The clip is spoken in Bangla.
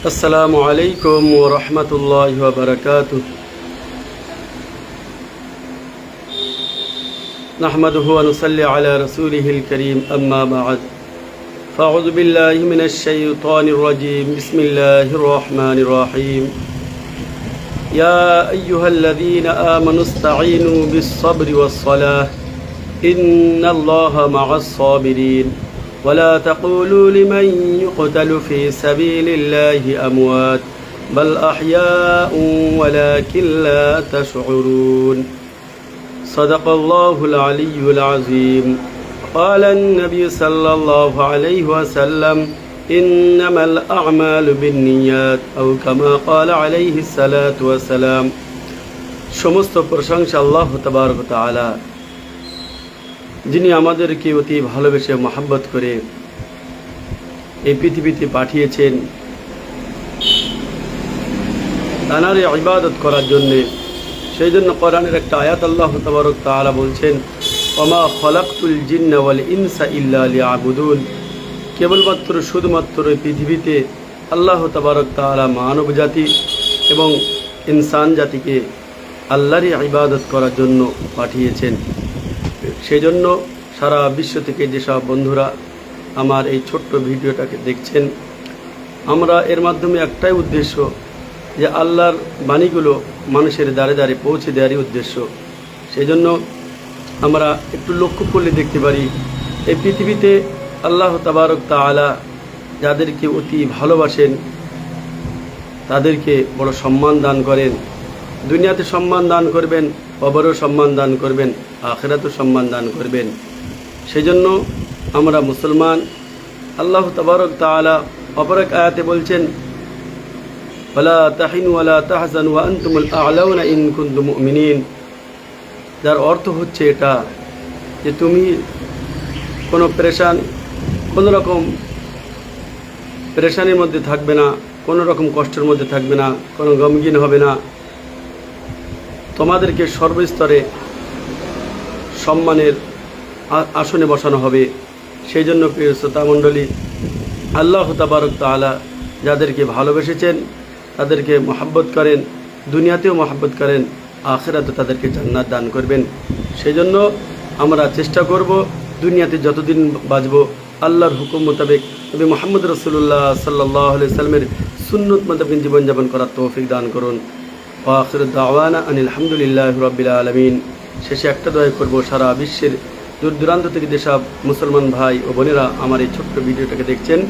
السلام عليكم ورحمة الله وبركاته. نحمده ونصلي على رسوله الكريم أما بعد فأعوذ بالله من الشيطان الرجيم بسم الله الرحمن الرحيم. يا أيها الذين آمنوا استعينوا بالصبر والصلاة إن الله مع الصابرين ولا تقولوا لمن يقتل في سبيل الله أموات بل أحياء ولكن لا تشعرون. صدق الله العلي العظيم. قال النبي صلى الله عليه وسلم إنما الأعمال بالنيات أو كما قال عليه الصلاة والسلام. সমস্ত প্রশংসা আল্লাহ তাবারক ওয়া তাআলা, যিনি আমাদেরকে অতি ভালোবেসে মহব্বত করে এই পৃথিবীতে পাঠিয়েছেন তানারে ইবাদত করার জন্যে। সেই জন্য কোরআনের একটা আয়াত আল্লাহ তাবারক ওয়া তাআলা বলছেন, ওমা খলাকতুল জিন্না ওয়াল ইনসা ইল্লা লিয়াবুদুন। কেবলমাত্র শুধুমাত্র এই পৃথিবীতে আল্লাহ তাবারক ওয়া তাআলা মানব জাতি এবং ইনসান জাতিকে আল্লাহরই ইবাদত করার জন্য পাঠিয়েছেন। সেই জন্য সারা বিশ্ব থেকে যেসব বন্ধুরা আমার এই ছোট্ট ভিডিওটাকে দেখছেন, আমরা এর মাধ্যমে একটাই উদ্দেশ্য, যে আল্লাহর বাণীগুলো মানুষের দ্বারে দ্বারে পৌঁছে দেওয়ারই উদ্দেশ্য। সেই জন্য আমরা একটু লক্ষ্য করলে দেখতে পারি, এই পৃথিবীতে আল্লাহ তাবারক তাআলা যাদেরকে অতি ভালোবাসেন তাদেরকে বড় সম্মান দান করেন। দুনিয়াতে সম্মান দান করবেন, কবরেও সম্মান দান করবেন, আখিরাতেও সম্মান দান করবেন। সেই জন্য আমরা মুসলমান। আল্লাহ তাবারক তাআলা অপর এক আয়াতে বলছেন, ওয়ালা তাহিনু ওয়ালা তাহজানু ওয়া আনতুমুল আ'লাউনা ইন কুনতুম মুমিনিন। যার অর্থ হচ্ছে এটা, যে তুমি কোনো রকম পেরেশানির মধ্যে থাকবে না, কোনো রকম কষ্টের মধ্যে থাকবে না, কোনো গমগিন হবে না। তোমাদেরকে সর্বস্তরে সম্মানের আসনে বসানো হবে। সেই জন্য প্রিয় শ্রোতা মণ্ডলী, আল্লাহ তাবারক তাআলা যাদেরকে ভালোবেসেছেন তাদেরকে মহব্বত করেন, দুনিয়াতেও মহব্বত করেন, আখিরাতে তাদেরকে জান্নাত দান করবেন। সেই জন্য আমরা চেষ্টা করব দুনিয়াতে যতদিন বাঁচব আল্লাহর হুকুম মোতাবেক নবী মুহাম্মদ রাসূলুল্লাহ সাল্লাল্লাহু আলাইহি সাল্লামের সুন্নত মোতাবেক জীবনযাপন করার তৌফিক দান করুন। ওয়া আখিরু দাওয়ানা আনিল হামদুলিল্লাহি রাব্বিল আলামিন। শেষে একটা দোয়া করব, সারা বিশ্বের দূর দূরান্ত থেকে যেসব মুসলমান ভাই ও বোনেরা আমার এই ছোট্ট ভিডিওটাকে দেখছেন,